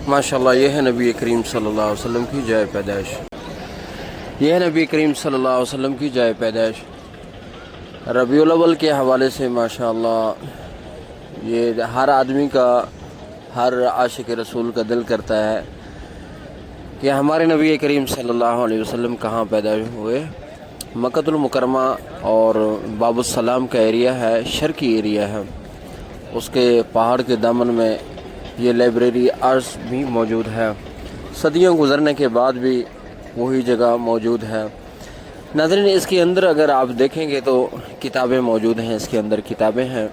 माशाल्लाह ये है नबी करीम सल्लल्लाहु अलैहि वसल्लम की जाए पैदाइश। ये है नबी करीम सल्लल्लाहु अलैहि वसल्लम की जाए पैदाइश। रबीउल अव्वल के हवाले से माशाल्लाह ये हर आदमी का, हर आशिक रसूल का दिल करता है कि हमारे नबी करीम सल्लल्लाहु अलैहि वसल्लम कहाँ पैदा हुए। मक्कतुल मुकरमा और बाबुस्सलाम का एरिया है, शर्की एरिया है, उसके पहाड़ के दामन में ये लाइब्रेरी आज भी मौजूद है। सदियों गुजरने के बाद भी वही जगह मौजूद है। नाज़रीन, इसके अंदर अगर आप देखेंगे तो किताबें मौजूद हैं, इसके अंदर किताबें हैं,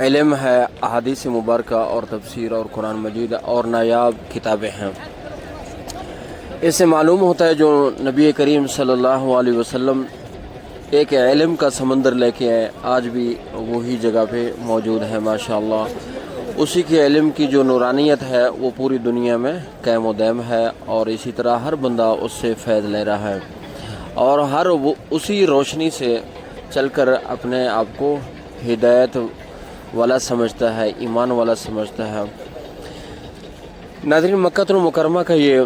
इल्म है, अहादीस मुबारका और तफसीर और कुरान मजीद और नायाब किताबें हैं। इससे मालूम होता है जो नबी करीम सल्लल्लाहु अलैहि वसल्लम एक इल्म का समंदर लेके आए, आज भी वही जगह पे मौजूद है माशाअल्लाह। उसी के इल्म की जो नूरानियत है वो पूरी दुनिया में कायम व दायम है और इसी तरह हर बंदा उससे फ़ैज़ ले रहा है और हर वो उसी रोशनी से चलकर अपने आप को हिदायत वाला समझता है, ईमान वाला समझता है। नाज़रीन, मक्कतुल मुकरमा का ये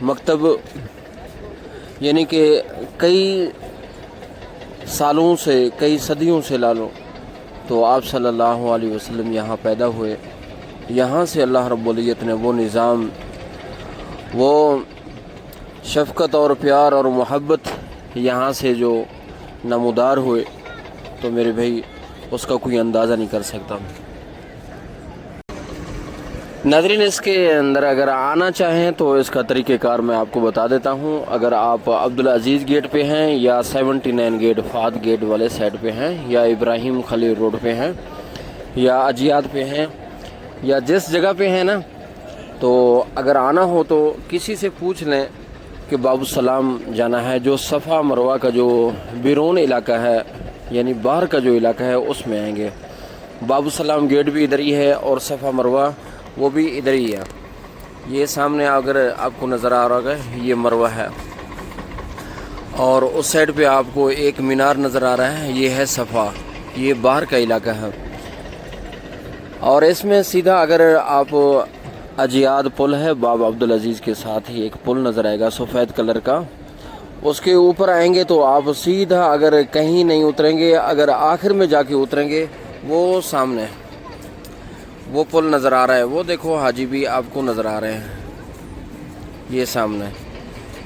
मकतब यानी कि कई सालों से, कई सदियों से ला लो तो आप सल्लल्लाहु अलैहि वसल्लम यहाँ पैदा हुए। यहाँ से अल्लाह रब्बुल इज़्ज़त ने वो निज़ाम, वो शफ़क़त और प्यार और मोहब्बत यहाँ से जो नमूदार हुए तो मेरे भाई उसका कोई अंदाज़ा नहीं कर सकता। नाज़रीन, इसके अंदर अगर आना चाहें तो इसका तरीक़ेकार मैं आपको बता देता हूँ। अगर आप अब्दुल अज़ीज़ गेट पे हैं या 79 गेट फाद गेट वाले साइड पे हैं या इब्राहिम खलील रोड पे हैं या अजियाद पे हैं या जिस जगह पे हैं ना, तो अगर आना हो तो किसी से पूछ लें कि बाबुस्सलाम जाना है। जो सफ़ा मरवा का जो बिरून इलाका है यानी बाहर का जो इलाका है उसमें आएंगे। बाबुस्सलाम गेट भी इधर ही है और सफ़ा मरवा वो भी इधर ही है। ये सामने अगर आपको नज़र आ रहा होगा ये मरवा है और उस साइड पे आपको एक मीनार नज़र आ रहा है, ये है सफ़ा, ये बाहर का इलाका है। और इसमें सीधा अगर आप अजियाद पुल है, बाबा अब्दुल अज़ीज़ के साथ ही एक पुल नज़र आएगा सफ़ेद कलर का, उसके ऊपर आएंगे तो आप सीधा अगर कहीं नहीं उतरेंगे, अगर आखिर में जाके उतरेंगे वो सामने वो पुल नज़र आ रहा है, वो देखो हाजी भी आपको नज़र आ रहे हैं, ये सामने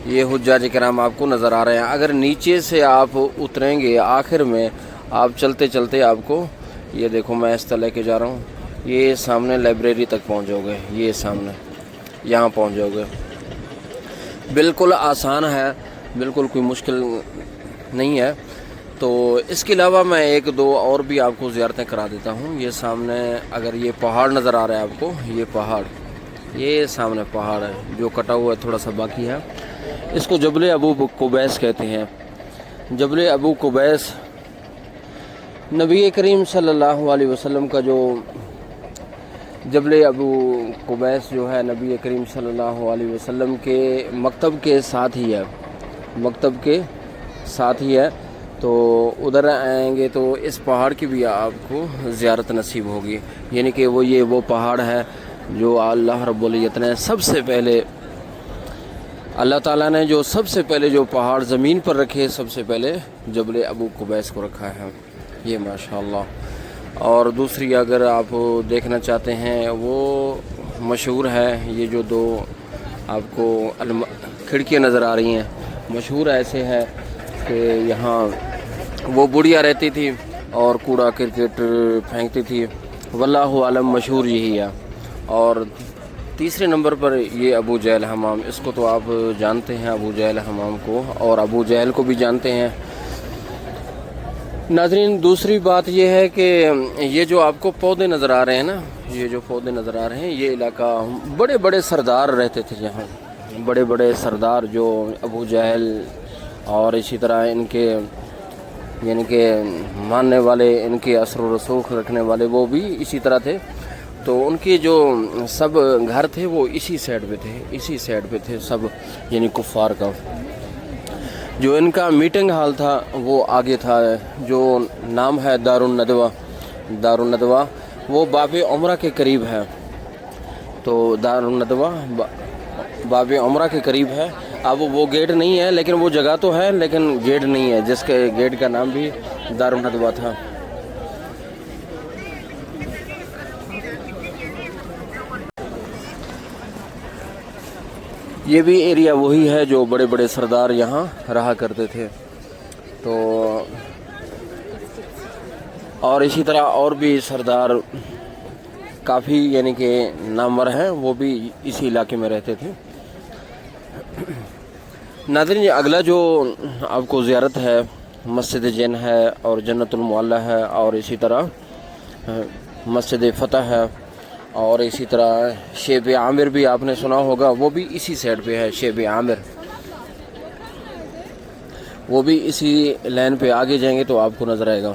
ये हुज्जाज किराम आपको नज़र आ रहे हैं। अगर नीचे से आप उतरेंगे आखिर में, आप चलते चलते आपको ये देखो मैं इस तरह लेके जा रहा हूँ, ये सामने लाइब्रेरी तक पहुँच जाओगे, ये सामने यहाँ पहुँच जाओगे। बिल्कुल आसान है, बिल्कुल कोई मुश्किल नहीं है। तो इसके अलावा मैं एक दो और भी आपको ज़ियारतें करा देता हूँ। ये सामने अगर ये पहाड़ नज़र आ रहा है आपको, ये पहाड़, ये सामने पहाड़ है जो कटा हुआ है, थोड़ा सा बाकी है। इसको जबल अबू कुबैस कहते हैं। जबल अबू कुबैस नबी करीम सल्लल्लाहु अलैहि वसल्लम का जो जबल अबू कुबैस जो है नबी करीम सल्लल्लाहु अलैहि वसल्लम के मकतब के साथ ही है, मकतब के साथ ही है। तो उधर आएंगे तो इस पहाड़ की भी आपको ज़ियारत नसीब होगी। यानी कि वो पहाड़ है जो अल्लाह रब्बुल इज़्ज़त ने सबसे पहले, अल्लाह ताला ने जो सबसे पहले जो पहाड़ ज़मीन पर रखे, सबसे पहले जबल अबू कुबैस को रखा है, ये माशाअल्लाह। और दूसरी अगर आप देखना चाहते हैं वो मशहूर है, ये जो दो आपको खिड़कियाँ नज़र आ रही हैं, मशहूर ऐसे है कि यहाँ वो बुढ़िया रहती थी और कूड़ा क्रिकेट फेंकती थी, वल्लाहु आलम मशहूर यही है। और तीसरे नंबर पर ये अबू जहल हमाम, इसको तो आप जानते हैं अबू जहल हमाम को, और अबू जहल को भी जानते हैं। नाज़रीन, दूसरी बात ये है कि ये जो आपको पौधे नज़र आ रहे हैं ना, ये जो पौधे नज़र आ रहे हैं, ये इलाका बड़े बड़े सरदार रहते थे यहाँ, बड़े बड़े सरदार जो अबू जहल और इसी तरह इनके यानी कि मानने वाले, इनके असर व रसूख रखने वाले, वो भी इसी तरह थे। तो उनके जो सब घर थे वो इसी साइड पे थे, इसी साइड पे थे सब, यानी कुफ़ार का। जो इनका मीटिंग हॉल था वो आगे था, जो नाम है दारुन नदवा। दारुन नदवा वो बाब उमरा के करीब है। تو دارالندوہ باب عمرہ کے قریب ہے. اب وہ گیٹ نہیں ہے لیکن وہ جگہ تو ہے لیکن گیٹ نہیں ہے، جس کے گیٹ کا نام بھی دارالندوہ تھا. یہ بھی ایریا وہی ہے جو بڑے بڑے سردار یہاں رہا کرتے تھے. تو اور اسی طرح اور بھی سردار کافی یعنی کہ نامور ہیں، وہ بھی اسی علاقے میں رہتے تھے. ناظرین، یہ اگلا جو آپ کو زیارت ہے مسجد جن ہے اور جنت المعلی ہے، اور اسی طرح مسجد فتح ہے، اور اسی طرح شیب عامر بھی آپ نے سنا ہوگا، وہ بھی اسی سائڈ پہ ہے. شیب عامر وہ بھی اسی لین پہ آگے جائیں گے تو آپ کو نظر آئے گا.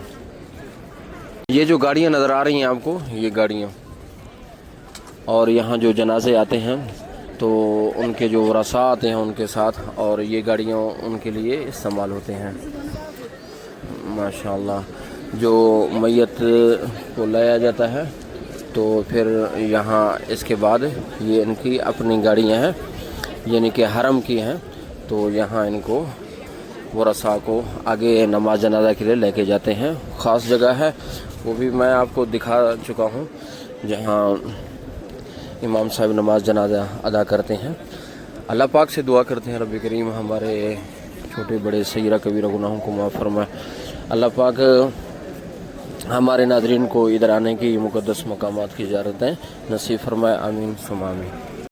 یہ جو گاڑیاں نظر آ رہی ہیں آپ کو، یہ گاڑیاں، اور یہاں جو جنازے آتے ہیں تو ان کے جو ورثاء آتے ہیں ان کے ساتھ، اور یہ گاڑیاں ان کے لیے استعمال ہوتے ہیں. ماشاءاللہ، جو میت کو لایا جاتا ہے تو پھر یہاں اس کے بعد یہ ان کی اپنی گاڑیاں ہیں یعنی کہ حرم کی ہیں، تو یہاں ان کو ورثاء کو آگے نماز جنازہ کے لیے لے کے جاتے ہیں. خاص جگہ ہے، وہ بھی میں آپ کو دکھا چکا ہوں، جہاں امام صاحب نماز جنازہ ادا کرتے ہیں. اللہ پاک سے دعا کرتے ہیں رب کریم ہمارے چھوٹے بڑے صغیرہ کبیرہ گناہوں کو معاف فرمائے. اللہ پاک ہمارے ناظرین کو ادھر آنے کی مقدس مقامات کی زیارتیں نصیب فرمائے. آمین ثم آمین.